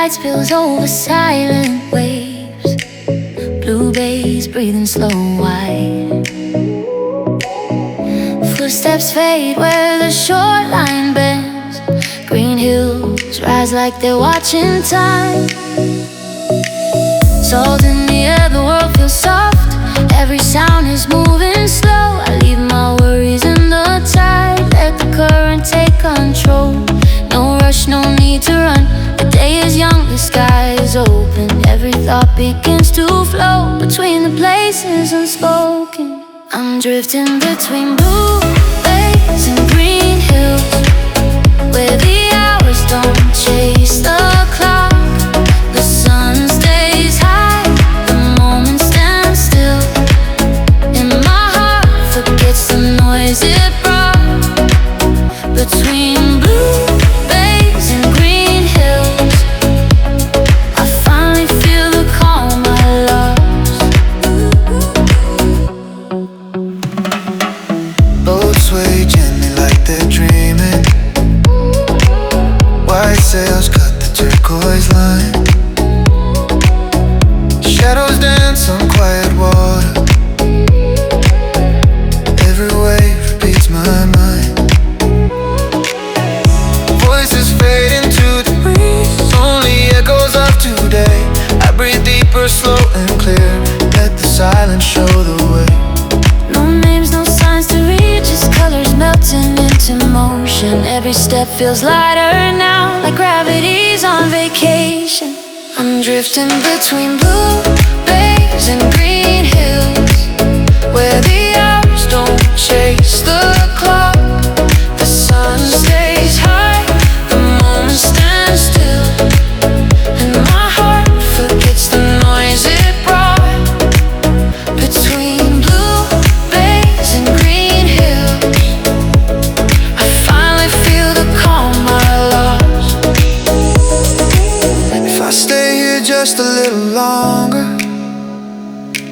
light spills over silent waves. Blue bays breathing slow wide. Footsteps fade where the shoreline bends. Green hills rise like they're watching time. Salt in the air, the world feels soft. Every sound is moving slow. I leave my worries in the tide. Let the current take control. No rush, no need to run. The day is young, the sky is open. Every thought begins to flow between the places unspoken. I'm drifting between blue bays and green hills, where the hours don't chase the clock. The sun stays high, the moment stands still, and my heart forgets the noise it brought. Between blue bays and green hills, I finally feel the calm I lost. Boats sway gently like they're dreaming. White sails cut the turquoise line. Shadows dance on quiet water. Every wave repeats my mind. Voices fade into the breeze, only echoes of today. I breathe deeper, slow and clear. Let the silence show the way. No names, no signs to read, just colors melting into motion. Every step feels lighter now, like gravity's on vacation. I'm drifting between blue bays and green hills, where the hours don't chase the clock. The sun stays high, the moment stands still, and my heart forgets the noise it brought. Between blue bays and green hills, I finally feel the calm I lost. If I stay here just a little longer,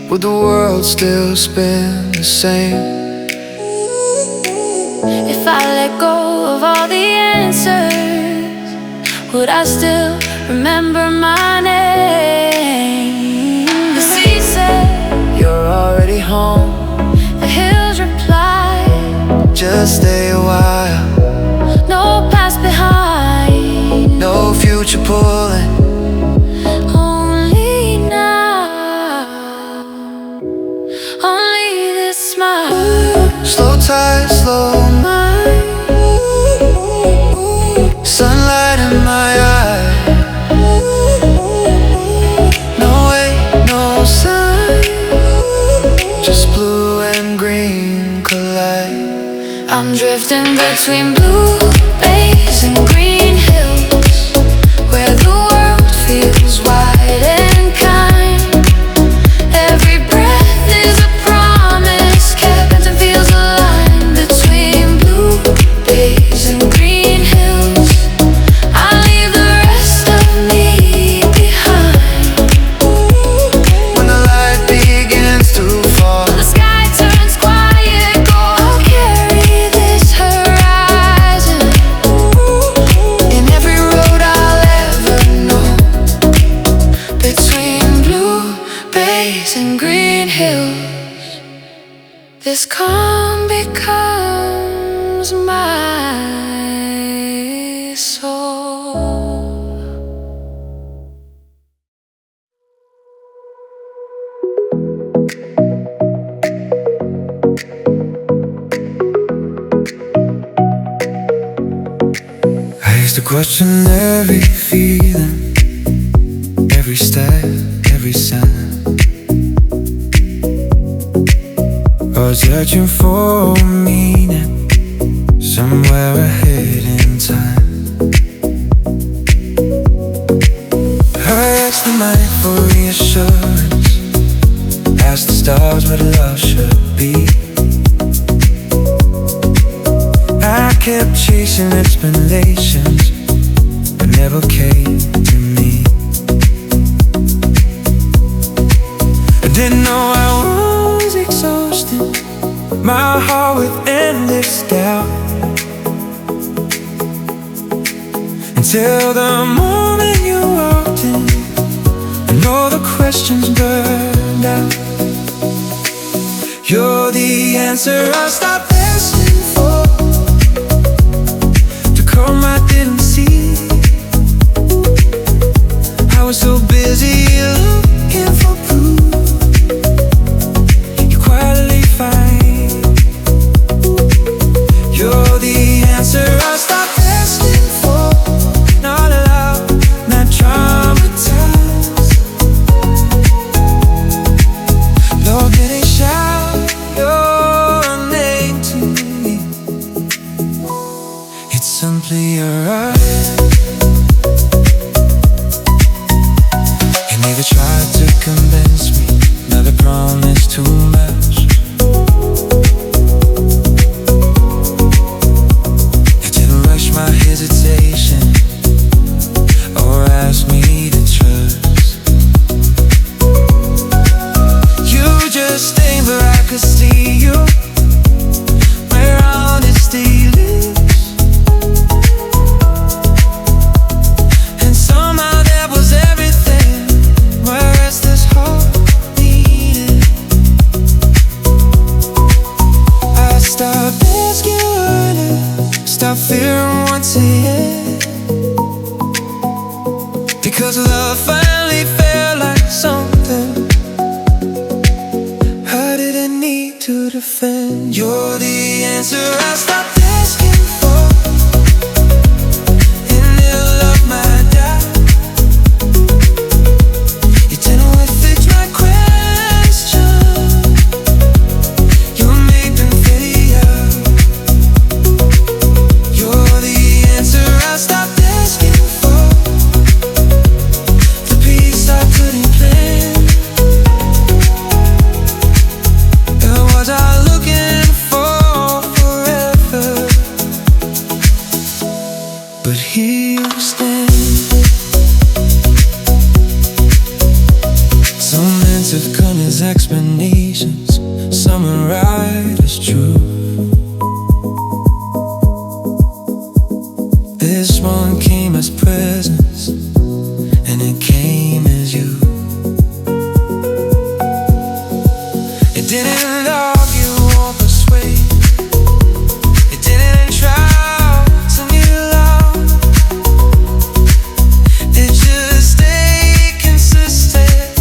would the world still spin the same? If I let go of all the answers, would I still remember my name? The sea said, You're already home, the hills replied, just stay a while. no past behind, No future pulling, only now, only this smile. slow tide, slow mind. Sunlight in my eye. No way, no sign, just blue and green collide. I'm drifting between blue bays and green hills, where the world feels wide and kind. Every breath is a promise kept and feels aligned. Between blue bays and green hills, I leave the rest of me behind. When the light begins to fall, The sky turns quiet gold. I'll carry this horizon in every road I'll ever know. Between blue bays and green hills, this calm becomes my soul. I used to question every feeling, every step, every sign. I was searching for meaning somewhere ahead in time. I asked the night for reassurance, asked the stars what love should be. I kept chasing explanations, but never came to me. I didn't know I was exhausted, my heart with endless doubt, until the moment you walked when all the questions burned out. You're the answer I stopped asking for, to come I didn't see. I was so busy looking for proof. You quietly find. You're the answer I stopped asking for. Not allowed, not traumatized. Lord, didn't shout your name to me. It's simply alright. You never tried to convince me, never promised too much. You didn't rush my hesitation or ask me to trust. You just stayed where I could see you, where honesty lives. And somehow that was everything, where restless heart needed. I stopped asking why, stopped fearing what's ahead. Because love finally felt like something I didn't need to defend. You're the answer I stopped asking for, in the middle of my doubt. You didn't fix my question, you made them fade out. You're the answer I stopped asking for, the peace I couldn't plan. And was I looking for forever? But here you stand. Some answers come as explanations, some are right as true. This one came as presence, and it came as you. It didn't argue or persuade, it didn't try to get loud. It just stayed consistent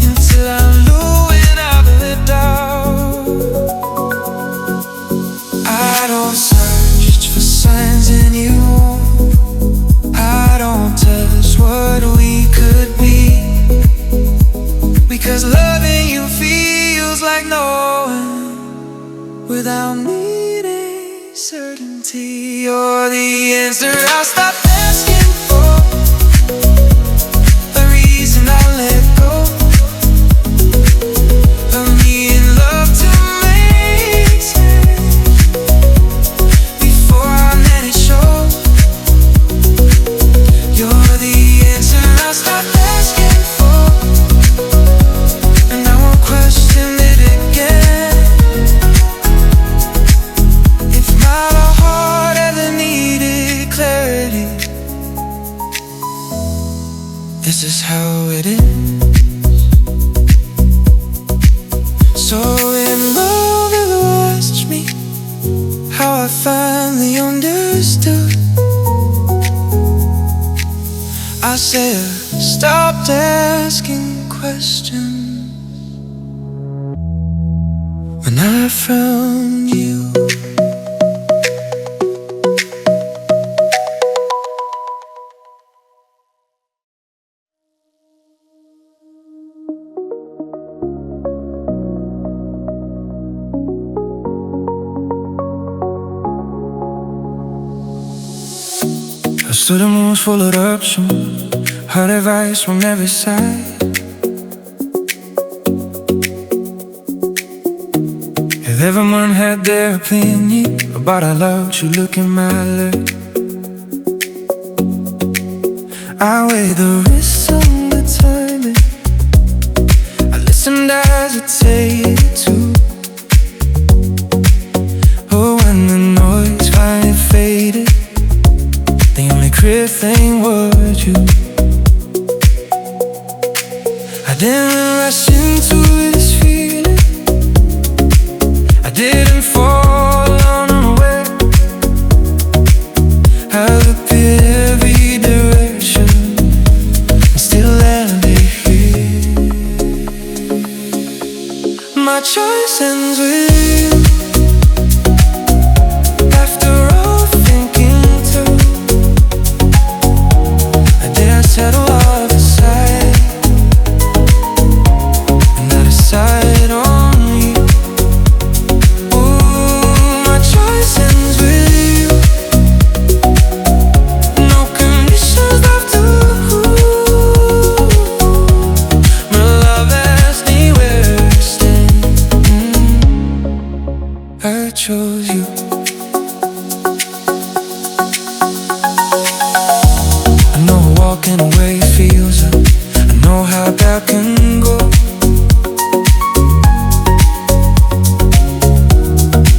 until I knew when I lived out. I don't search for signs in you, I don't test what we could be, because loving you feels like knowing without needing certainty. You're the answer I stopped asking for, the reason I let go of me in love to make sense. Before I let it show, you're the answer I stopped asking for, and I won't question it again. If my heart ever needed clarity, this is how it is. So in love it watched me, how I finally understood. I said, stopped asking questions when I found you. I stood the moon's full of eruption, heard advice from every side. If everyone had their opinion about how loud you look in my light, I weighed the risks on the timing, I listened, I hesitated too. Oh, when the noise finally faded, the only clear thing was you. My choice ends with you. After all thinking through, did I settle off aside, and I decide on you? Ooh, my choice ends with you. No conditions left to my love asked me where to stand. I chose you. I know walking away feels right. I know how that can go.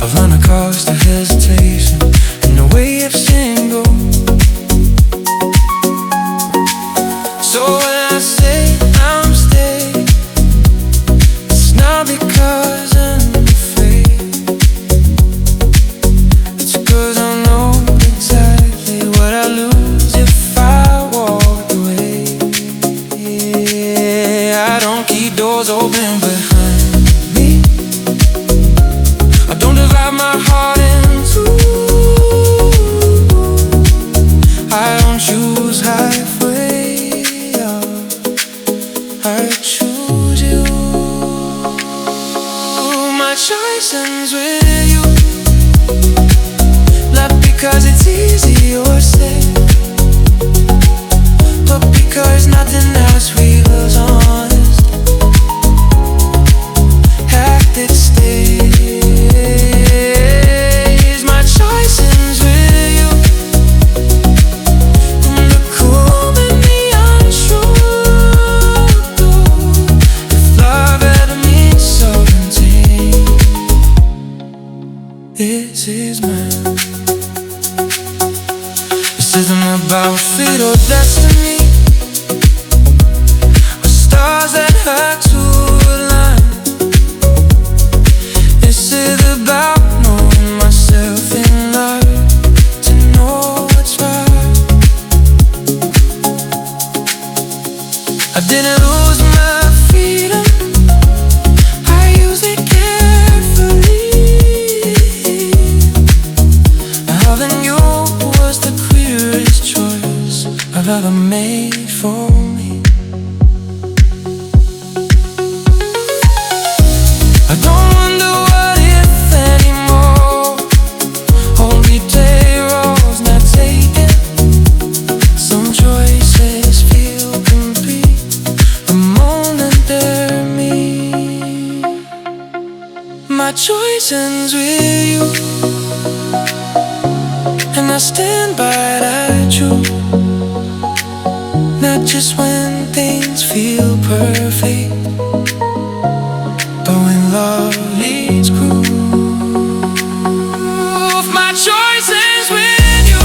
I've run across the hesitation and the way of single. So when I say I'm staying, it's not because I'm afraid. It's 'cause I know exactly what I lose if I walk away. I don't keep doors open behind me. I don't divide my heart in two. I don't choose halfway. I choose you. My choice ends with you. Not because it's easy or safe, but because nothing else feels honest. Acted stays. My choice ends with you. In the cool and the unsure, if love ever means sovereignty, this is mine. This isn't about fate or destiny, or stars that had to align. This is about knowing myself enough to know what's right. I didn't lose my freedom, I used it carefully. Having you was the clearest choice I've ever made for me. I don't wonder what if anymore. Only day rolls not taken. Some choices feel complete the moment they're me. My choice ends with you, and I stand by that truth. Not just when things feel perfect, but when love leads proof. My choice ends with you,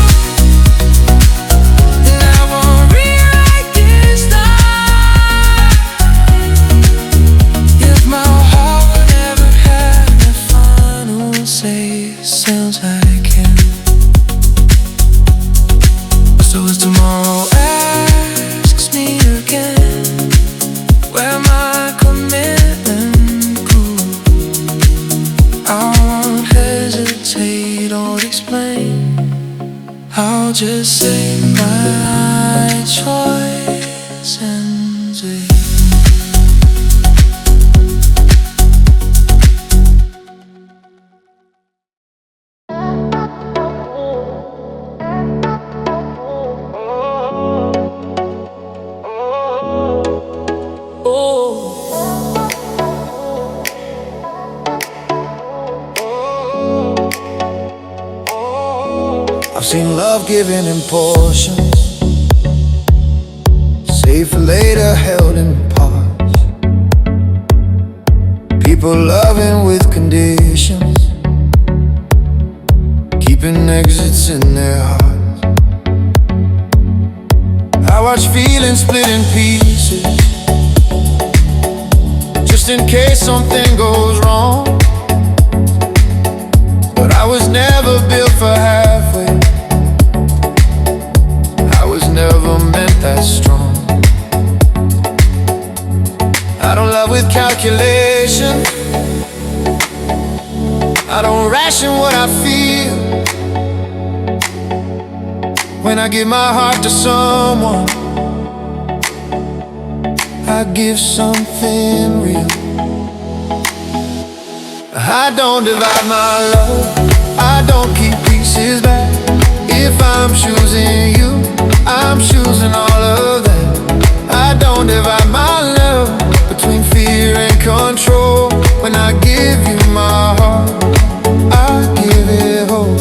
and I won't rewrite this time. If my heart ever had a final say, it sounds like it can. So as tomorrow asks me again, where my commitment grew, I won't hesitate or explain. I'll just say my choice ends with you. I've seen love given in portions, saved for later, held in parts. People loving with conditions, keeping exits in their hearts. I watch feelings split in pieces, just in case something goes wrong. But I was never built for halfway, I was never meant that strong. I don't love with calculation, patient. I don't ration what I feel. When I give my heart to someone, I give something real. I don't divide my love, I don't keep pieces back. If I'm choosing you, I'm choosing all of that. I don't divide my love between fear and control. When I give you my heart, I give it whole.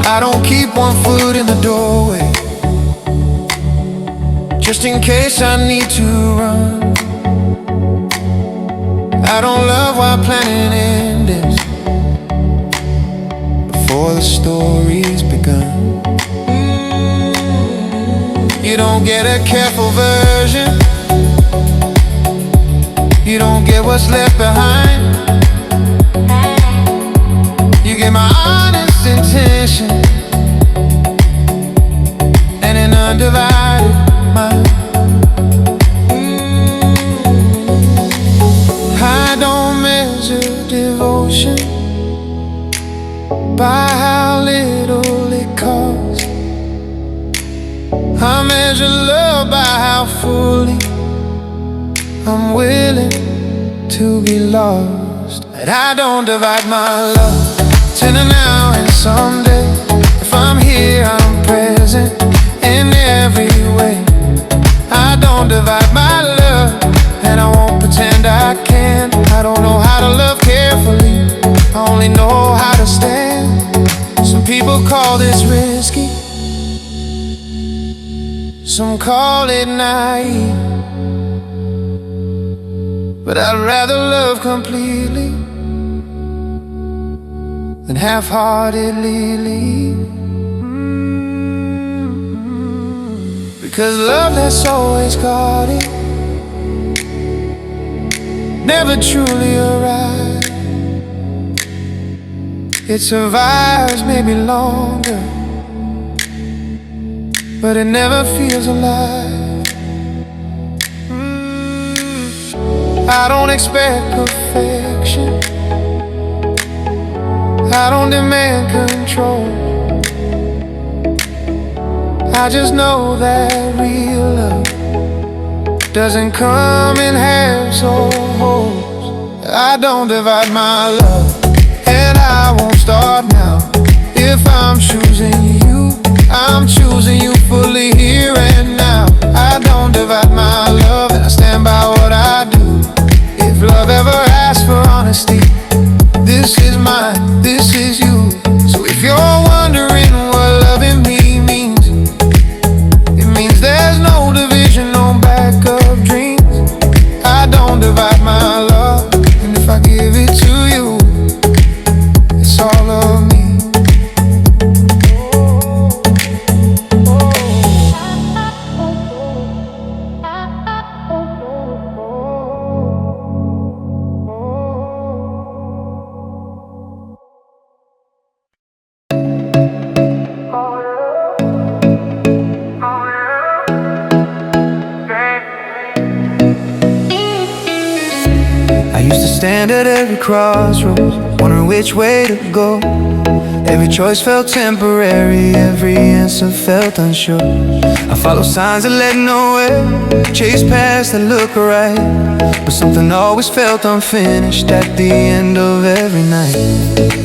I don't keep one foot in the doorway, just in case I need to run. I don't love while planning endings before the story's begun. You don't get a careful version, you don't get what's left behind. You get my honest intention and an undivided mind. I don't measure devotion by how little it costs. I measure love by how fully I'm willing to be lost. And I don't divide my love to the now and someday. If I'm here, I'm present in every way. I don't divide my love, and I won't pretend I can. I don't know how to love carefully, I only know how to stand. Some people call this risky, some call it naive, but I'd rather love completely than half-heartedly leave. Because love that's always guarded never truly arrives. It survives maybe longer, but it never feels alive. I don't expect perfection, I don't demand control. I just know that real love doesn't come in halves or wholes. I don't divide my love, and I won't start now. If I'm choosing you, I'm choosing you fully here and now. I don't divide my love, and I stand by what I do. If love ever asks for honesty, this is mine, this is you. So if you're wondering what loving me means, it means there's no division, no backup dreams. I don't divide my love, and if I give it to you, it's all of me. I used to stand at every crossroads, wondering which way to go. Every choice felt temporary, every answer felt unsure. I followed signs that led nowhere, chased paths that looked right, but something always felt unfinished at the end of every night.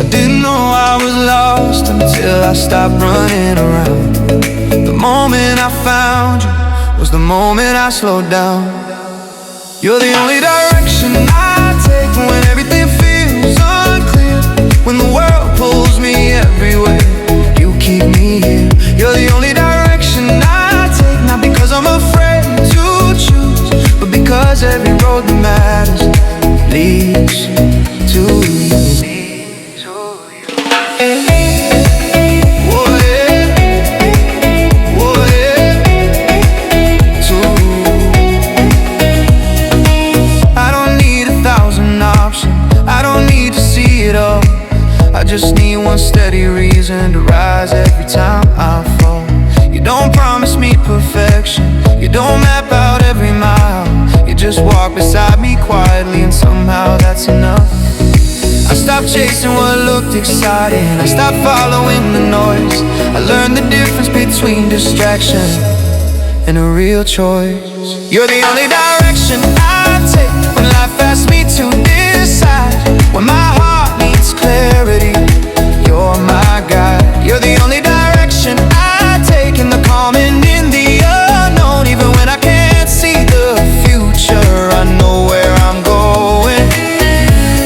I didn't know I was lost until I stopped running around. The moment I found you was the moment I slowed down. You're the only direction I take when everything feels unclear. When the world pulls me everywhere, you keep me here. You're the only direction I take, not because I'm afraid to choose, but because every road that matters leads to you. just walk beside me quietly, and somehow that's enough. I stopped chasing what looked exciting, I stopped following the noise. I learned the difference between distraction and a real choice. You're the only direction I take when life asks me to decide. When my heart needs clarity, you're my guide. You're the only direction I take in the calm and in the unknown. Even when I can't see the future, I know where I'm going.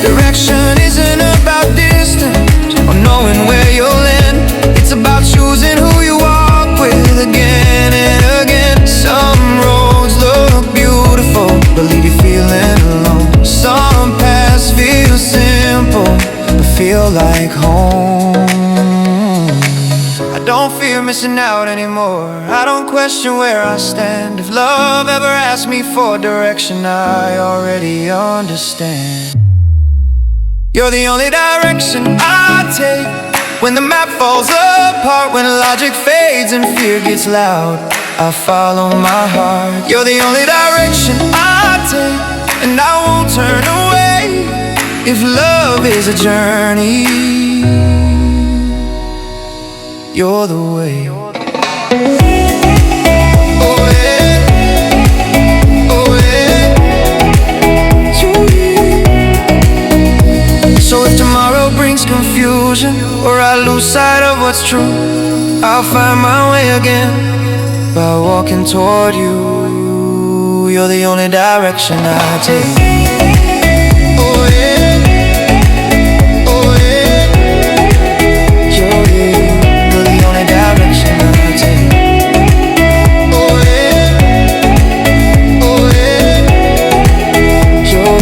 Direction isn't about distance or knowing where you'll end. It's about choosing who you walk with again and again. Some roads look beautiful but leave you feeling alone. Some paths feel simple but feel like home. I don't fear missing out anymore, I don't question where I stand. If love ever asks me for direction, I already understand. You're the only direction I take when the map falls apart, when logic fades and fear gets loud. I follow my heart. You're the only direction I take, and I won't turn away. If love is a journey, you're the way. Oh yeah, oh yeah. So if tomorrow brings confusion or I lose sight of what's true, I'll find my way again by walking toward you. You're the only direction I take. Oh yeah, oh yeah. You're the only direction I take. Oh yeah, oh yeah. You're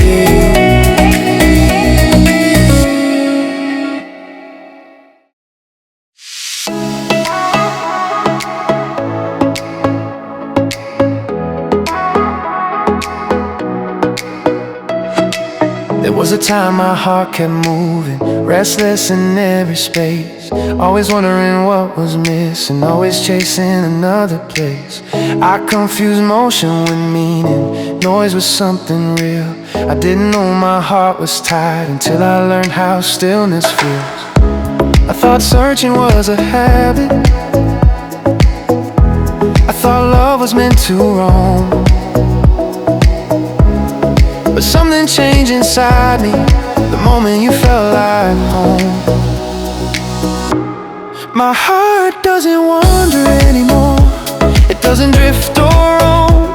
There was a time my heart kept moving, restless in every space, always wondering what was missing, always chasing another place. I confused motion with meaning, noise was something real. I didn't know my heart was tired until I learned how stillness feels. I thought searching was a habit, I thought love was meant to roam. But something changed inside me the moment you felt like home. My heart doesn't wander anymore, it doesn't drift or roam.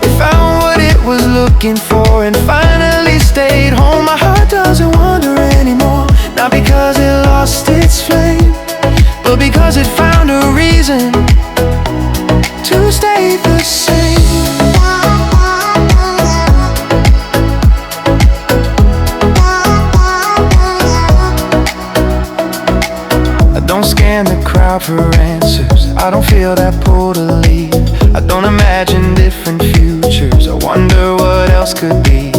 It found what it was looking for and finally stayed home. My heart doesn't wander anymore, not because it lost its flame, but because it found a reason to stay the same. Don't scan the crowd for answers, I don't feel that pull to leave. I don't imagine different futures, I wonder what else could be.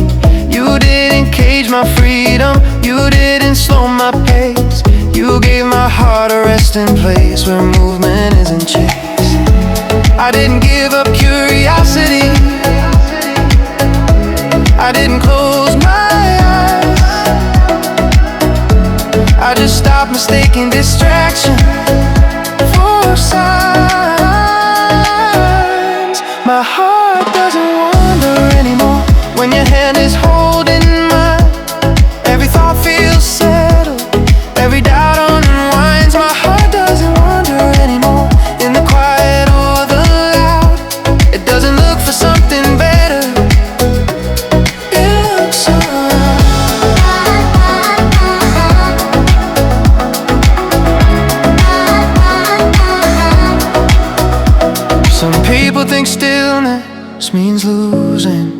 You didn't cage my freedom, you didn't slow my pace. You gave my heart a resting place where movement isn't chase. I didn't give up curiosity, I didn't close my eyes. I just stopped mistaking distraction for signs. My heart doesn't wander anymore when your hand is holding mine. Every thought feels settled, every doubt unwinds. My heart doesn't wander anymore in the quiet or the loud. It doesn't look for something better, it looks around. Some people think stillness means losing,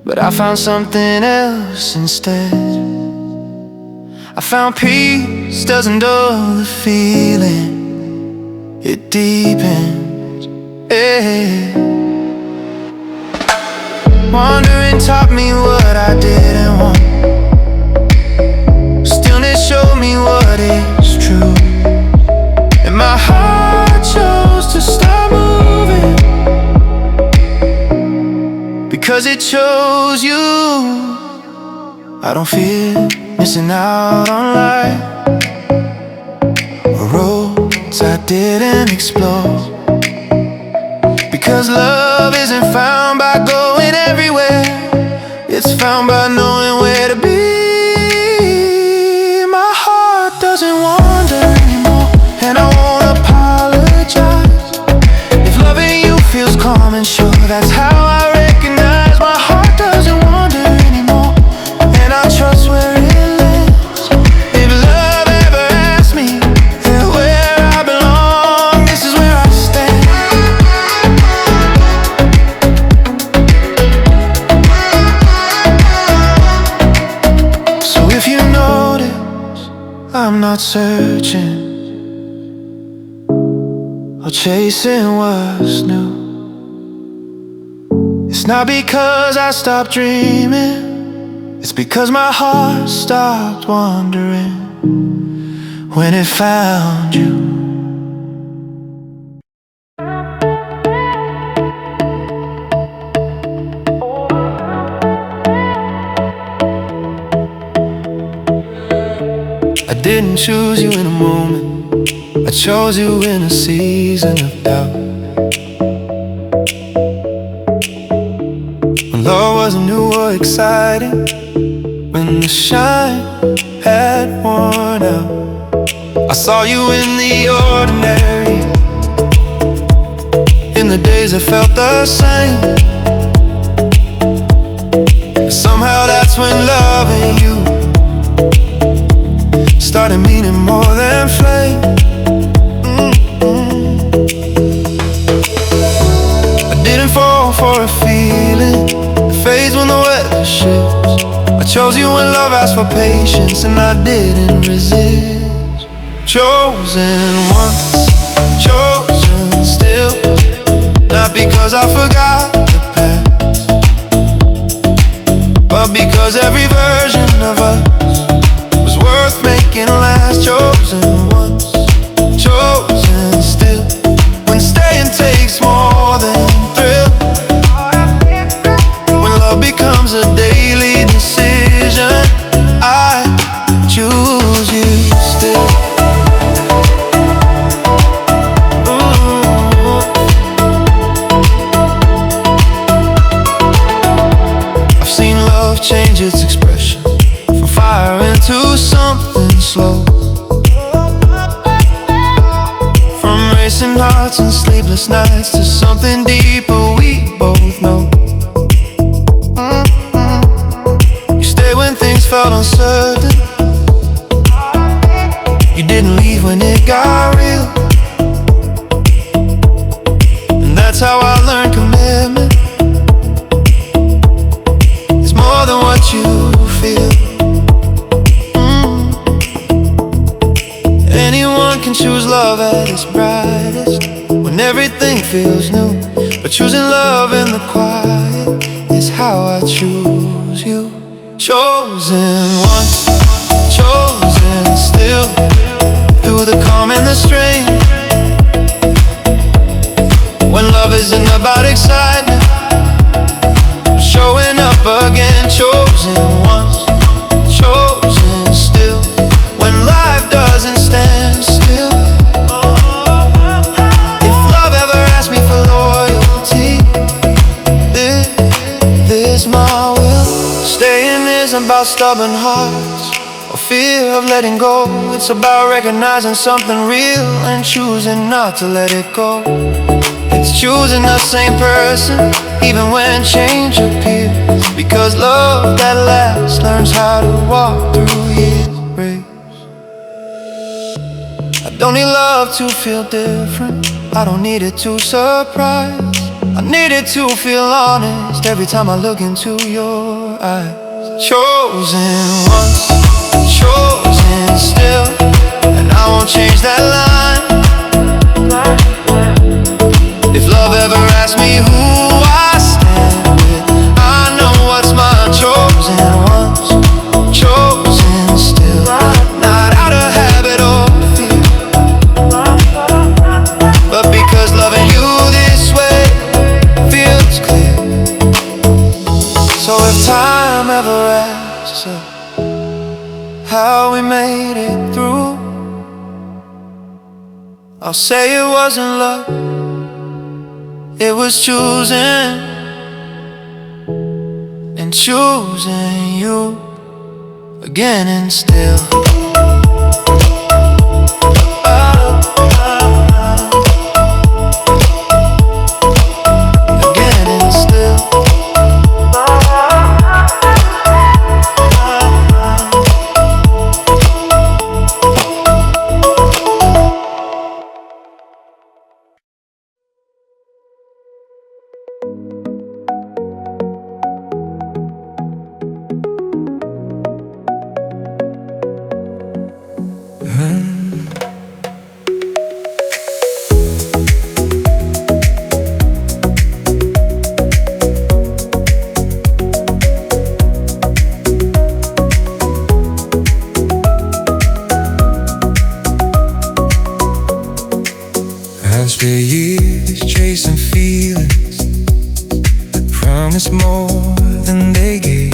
but I found something else instead. I found peace doesn't dull the feeling, it deepens. Yeah. Wandering taught me what I didn't want, stillness showed me what is true. And my heart chose to stop moving because it chose you. I don't fear missing out on life or roads I didn't explore, because love isn't found by going everywhere, it's found by knowing where to be. My heart doesn't wander anymore, and I won't apologize if loving you feels calm and sure. That's how I recognize my heart doesn't wander anymore, and I trust where it lives. If love ever asks me where I belong, this is where I stand. So if you notice I'm not searching or chasing what's new, it's not because I stopped dreaming, it's because my heart stopped wandering when it found you. I didn't choose you in a moment, I chose you in a season of doubt. When love wasn't new or exciting, when the shine had worn out, I saw you in the ordinary, in the days that felt the same. Somehow that's when loving you started meaning more than flame. I didn't fall for a feeling, it fades when the weather shifts. I chose you when love asked for patience, and I didn't resist. Chosen once, chosen still, not because I forgot the past, but because every version of us was worth making last. Chosen once, chosen still, when staying takes more than thrill, when love becomes a daily decision, I choose you still. I've seen love change its expression, from fire into something slow, from racing hearts and sleepless nights to something deeper we both know. You stayed when things felt uncertain, you didn't leave when it got real, and that's how I learned commitment is more than what you feel. Anyone can choose love at its brightest, when everything feels new, but choosing love in the quiet is how I choose you. Chosen once, chosen still, through the calm and the strain, when love isn't about excitement, showing up again. Chosen once, chosen still, when life doesn't stand still. If love ever asked me for loyalty, this my will. Staying isn't about stubborn hearts or fear of letting go, it's about recognizing something real and choosing not to let it go. It's choosing the same person even when change appears, because love that lasts learns how to walk through years. I don't need love to feel different, I don't need it to surprise, I need it to feel honest every time I look into your eyes. Chosen once, chosen still, and I won't change that line. If love ever asks me who I stand with, I know what's mine. Chosen once, chosen still, not out of habit or fear, but because loving you this way feels clear. time ever asks us how we made it through, I'll say it wasn't luck, it was choosing, and choosing you again and still. Again and still. I spent years chasing feelings that promised more than they gave.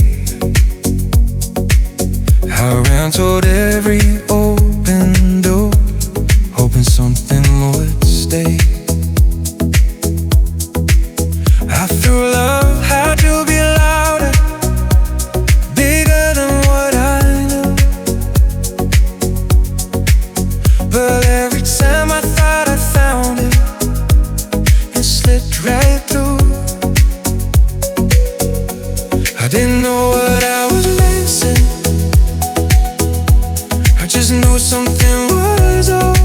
I ran toward every open door, hoping something would stay. I threw love had to be louder, bigger than what I knew. But every time I thought I found it, it slipped right through. I didn't know what I was missing, I just knew something was off.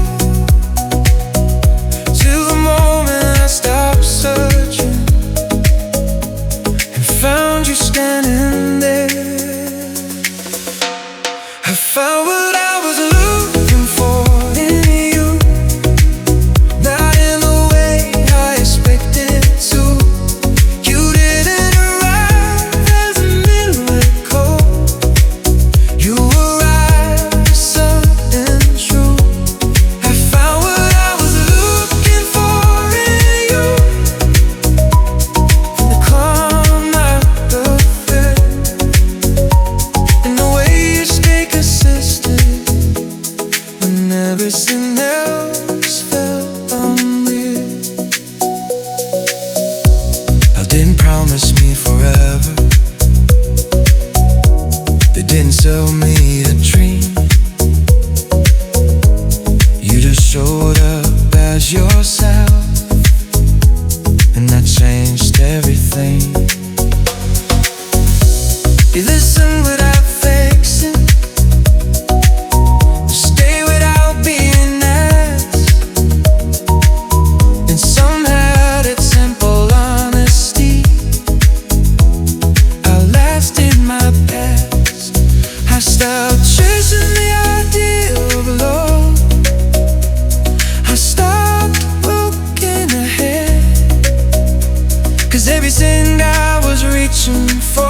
Till the moment I stopped searching and found you standing there. I found what I was looking for in you, not in the way I expected to. You didn't arrive as a miracle, you arrived as something true. I found what I was looking for in you, the calm out of fear, and the way you stay consistent when everything else felt unreal. I didn't promise me forever, they didn't sell me a dream. You just showed up as yourself, and that changed everything. You listen without fixing, stay without being asked, and some had it simple honesty. I laughed in my past, I stopped chasing the idea of love, I stopped looking ahead, 'cause everything I was reaching for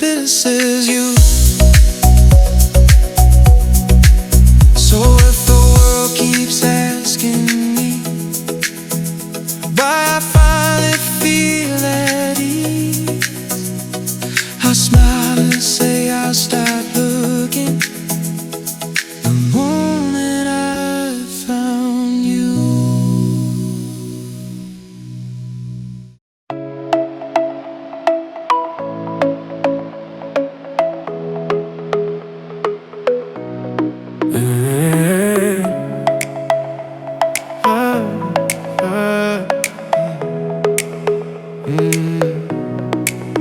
this is you. So if the world keeps asking me why I finally feel at ease, I'll smile and say I'll start looking the moment I found you.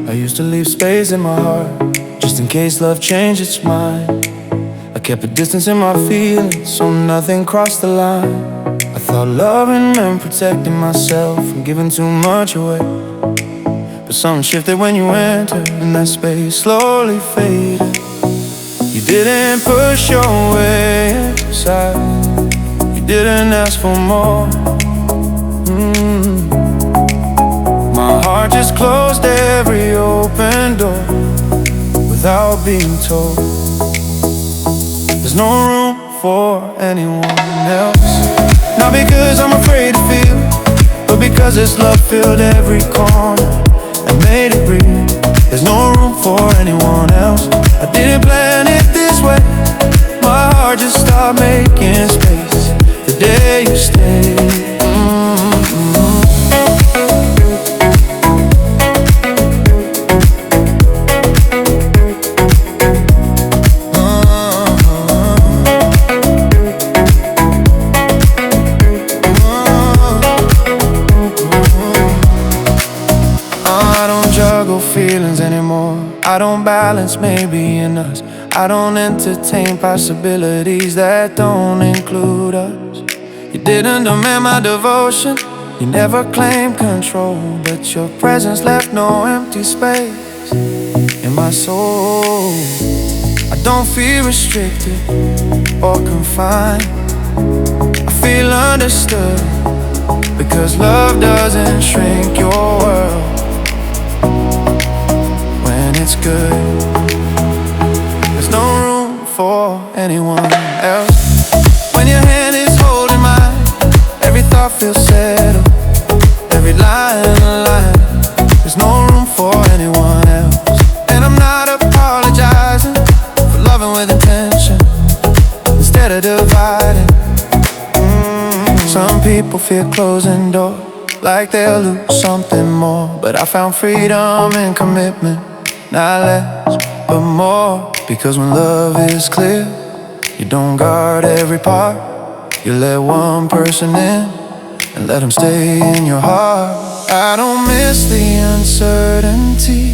I used to leave space in my heart just in case love changed its mind. I kept a distance in my feelings so nothing crossed the line. I thought loving meant protecting myself from giving too much away, but something shifted when you entered and that space slowly faded. You didn't push your way inside, you didn't ask for more. My heart just closed every open door without being told. There's no room for anyone else. Not because I'm afraid to feel, but because this love filled every corner and made it real. There's no room for anyone else. I didn't plan it this way. My heart just stopped making space the day you stayed. Feelings anymore. I don't balance maybe in us. I don't entertain possibilities that don't include us. You didn't demand my devotion, you never claimed control, but your presence left no empty space in my soul. I don't feel restricted or confined, I feel understood, because love doesn't shrink your world. It's good. There's no room for anyone else. When your hand is holding mine, every thought feels settled, every line aligned. There's no room for anyone else. And I'm not apologizing for loving with intention instead of dividing. Some people fear closing doors, like they'll lose something more, but I found freedom in commitment, not less, but more. Because when love is clear, you don't guard every part. You let one person in and let them stay in your heart. I don't miss the uncertainty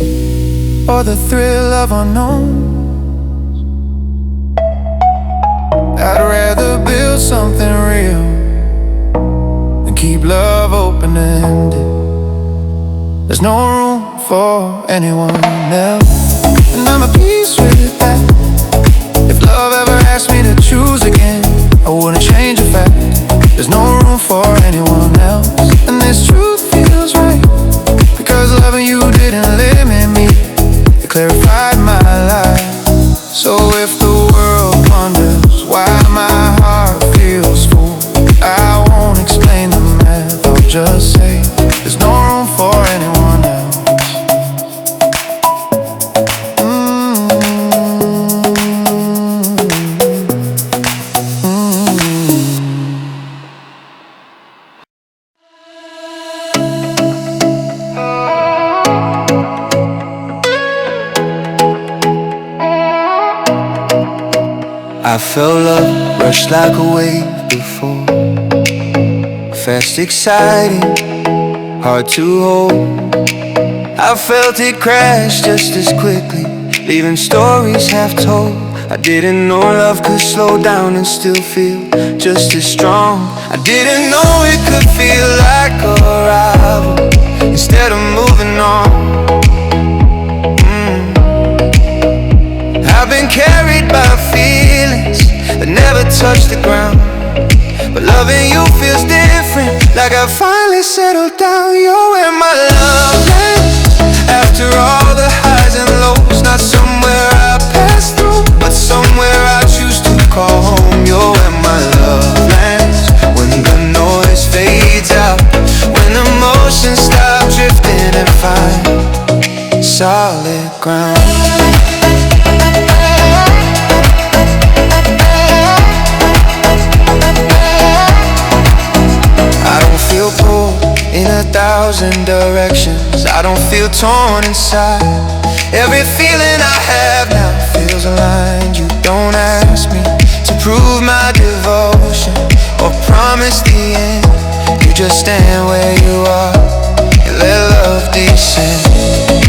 or the thrill of unknown. I'd rather build something real than keep love open-ended. There's no room for anyone else, and I'm at peace with that. If love ever asked me to choose again, I wouldn't change a fact. There's no room for anyone else, and this truth feels right, because loving you didn't limit me, it clarified my life. So if the world wonders why my heart feels full, I won't explain the math, I'll just say there's no room for anyone else. I felt love rush like a wave before, fast, exciting, hard to hold. I felt it crash just as quickly, leaving stories half told. I didn't know love could slow down and still feel just as strong. I didn't know it could feel like a rival instead of moving on. I've been carried by feelings that never touch the ground, but loving you feels different, like I finally settled down. You're where my love lands after all the highs and lows, not solid ground. I don't feel pulled in 1,000 directions. I don't feel torn inside. Every feeling I have now feels aligned. You don't ask me to prove my devotion or promise the end. You just stand where you are and let love descend.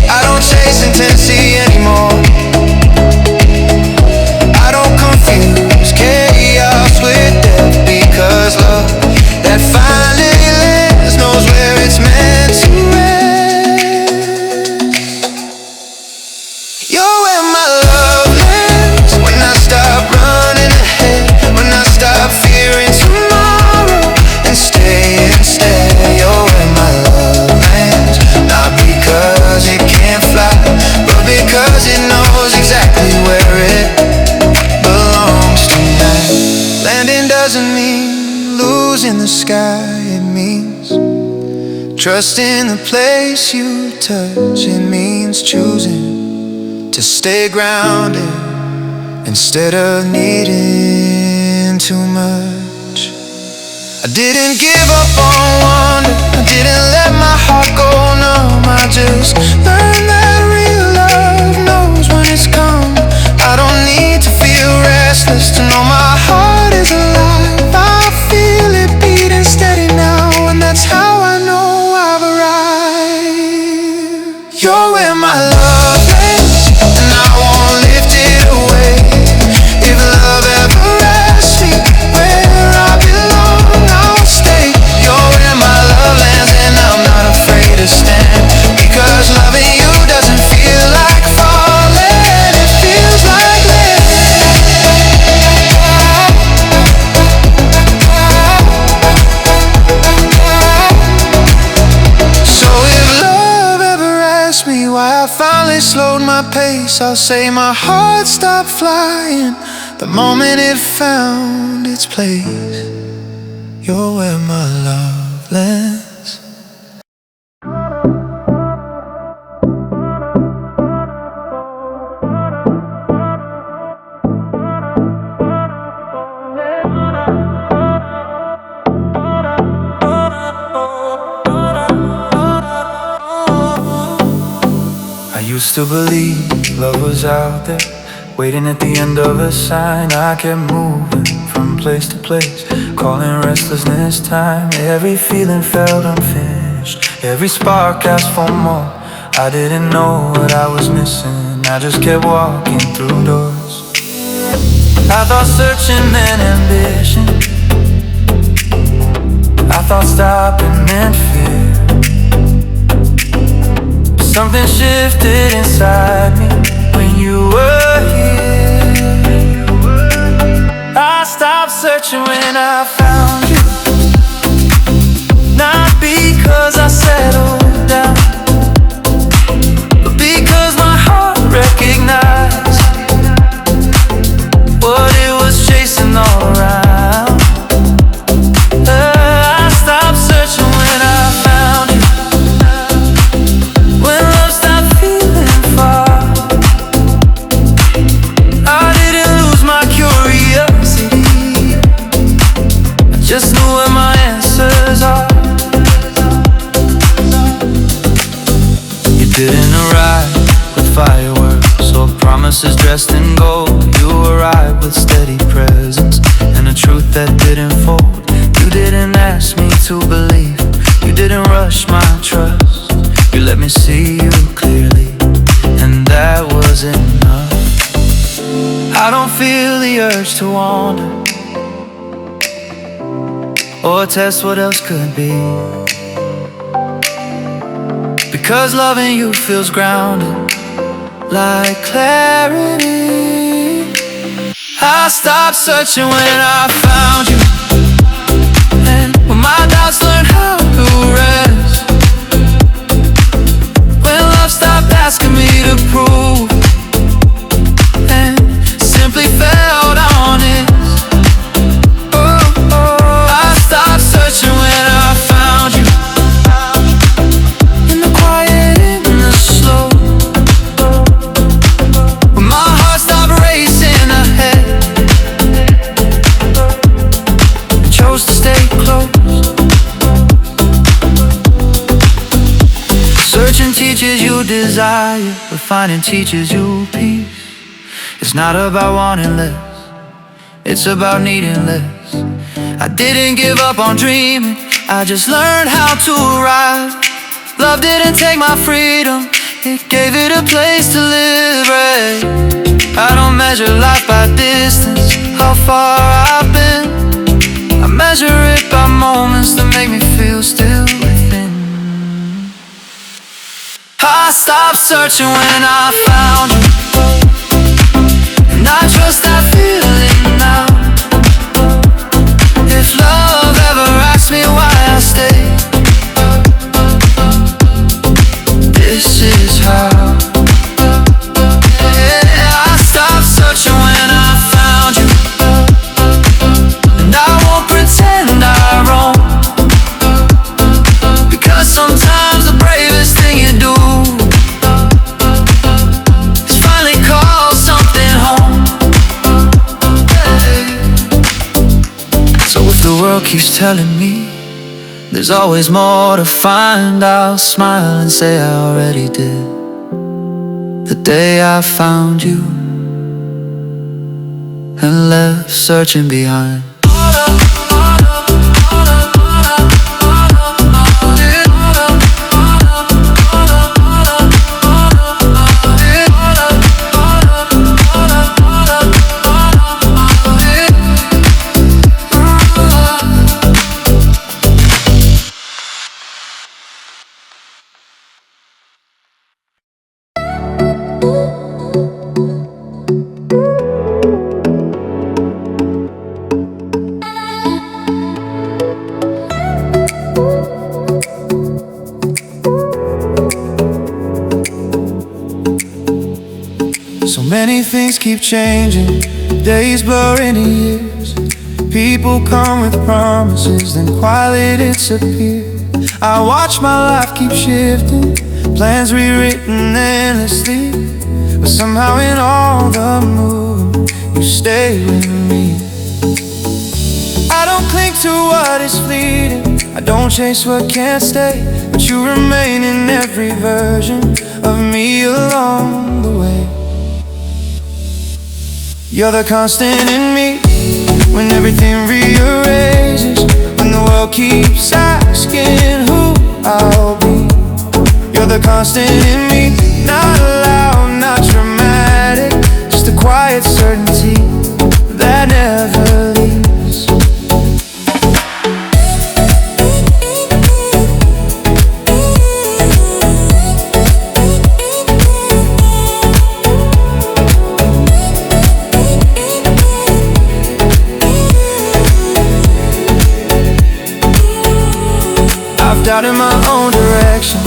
I don't chase intensity anymore. I don't confuse chaos with depth, because love that finally lands knows where it's meant to rest. You're where my love lands when I stop running ahead, when I stop fearing tomorrow and stay instead. You're where my love lands, not because it can't fly, but because it knows exactly where it belongs tonight. Landing doesn't mean losing the sky, it means trusting the place you touch. It means choosing to stay grounded instead of needing too much. I didn't give up on wonder, I didn't let my heart go numb. I just learned that real love knows when it's come. I don't need to feel restless to know my heart is alive. I feel it beating steady now, and that's how I know I've arrived. You're where my love lands, and I won't lift it away. If love ever asks me where I belong, I'll stay. You're where my love lands, and I'm not afraid to stand, because loving you doesn't feel like falling, it feels like living. So if love ever asks me why I finally slowed my pace, I'll say my heart stopped flying the moment it found its place. You're where my love lands. I used to believe love was out there, waiting at the end of a sign. I kept moving from place to place, calling restlessness time. Every feeling felt unfinished, every spark asked for more. I didn't know what I was missing, I just kept walking through doors. I thought searching meant ambition, I thought stopping meant fear. Something shifted inside me when you were here. I stopped searching when I found you, not because I settled down, but because my heart recognized what it was chasing all around. I stopped searching when I found you, when love stopped feeling far. I didn't lose my curiosity, I just knew where my answers are. You didn't arrive with fireworks or promises dressed in gold. You arrived with steady presence and a truth that didn't fold. You didn't ask me to believe, you didn't rush my trust. You let me see you clearly, and that was enough. I don't feel the urge to wander or test what else could be, because loving you feels grounded like clarity. I stopped searching when I found you, and when my doubts learned how to rest, when love stopped asking me to prove and simply felt honest. I stopped searching when I found you, in the quiet, in the slow, desire, refining teaches you peace. It's not about wanting less, it's about needing less. I didn't give up on dreaming, I just learned how to rise. Love didn't take my freedom, it gave it a place to live, right? I don't measure life by distance, how far I've been. I measure it by moments that make me feel still within. I stopped searching when I found you, and I trust that feeling now. If love ever asks me why I stay, this is how. Yeah, I stopped searching when I found you, and I won't pretend I roam, because sometimes the bravest thing you do is finally call something home. So if the world keeps telling me there's always more to find, I'll smile and say I already did the day I found you and left searching behind. So many things keep changing, days blur into years. People come with promises, then quietly disappear. I watch my life keep shifting, plans rewritten endlessly, but somehow in all the movement, you stay with me. I don't cling to what is fleeting, I don't chase what can't stay, but you remain in every version of me along the way. You're the constant in me, when everything rearranges, when the world keeps asking who I'll be. You're the constant in me, not loud, not dramatic, just a quiet certainty that never leaves. Doubted my own direction,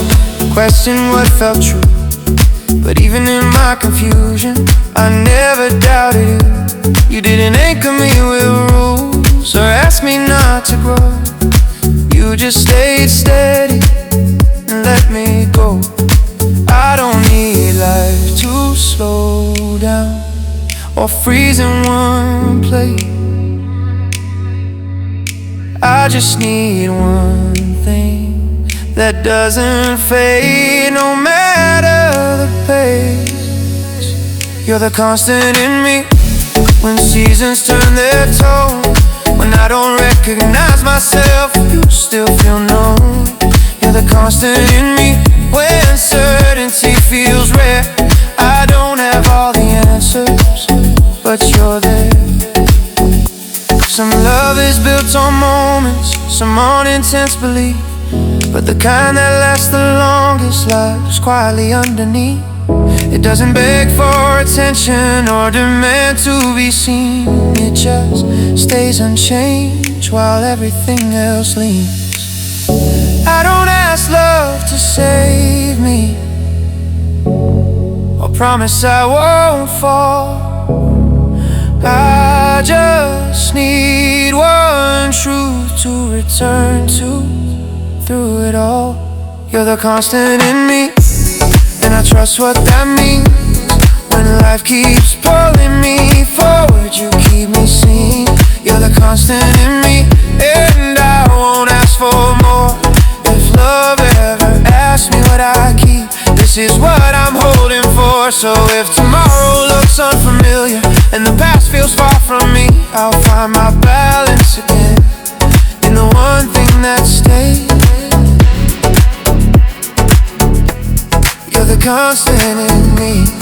questioned what felt true, but even in my confusion, I never doubted you. You didn't anchor me with rules or ask me not to grow. You just stayed steady and let me go. I don't need life to slow down or freeze in one place. I just need one thing that doesn't fade, no matter the pace. You're the constant in me, when seasons turn their tone, when I don't recognize myself, you still feel known. You're the constant in me, when certainty feels rare. I don't have all the answers, but you're there. Some love is built on moments, some on intense belief, but the kind that lasts the longest lives quietly underneath. It doesn't beg for attention or demand to be seen. It just stays unchanged while everything else leans. I don't ask love to save me or promise I won't fall. I just need one truth to return to through it all. You're the constant in me, and I trust what that means. When life keeps pulling me forward, you keep me seen. You're the constant in me, and I won't ask for more. If love ever asks me what I keep, this this is what I'm holding for. So if tomorrow looks unfamiliar and the past feels far from me, I'll find my balance again in the one thing that stays. You're the constant in me.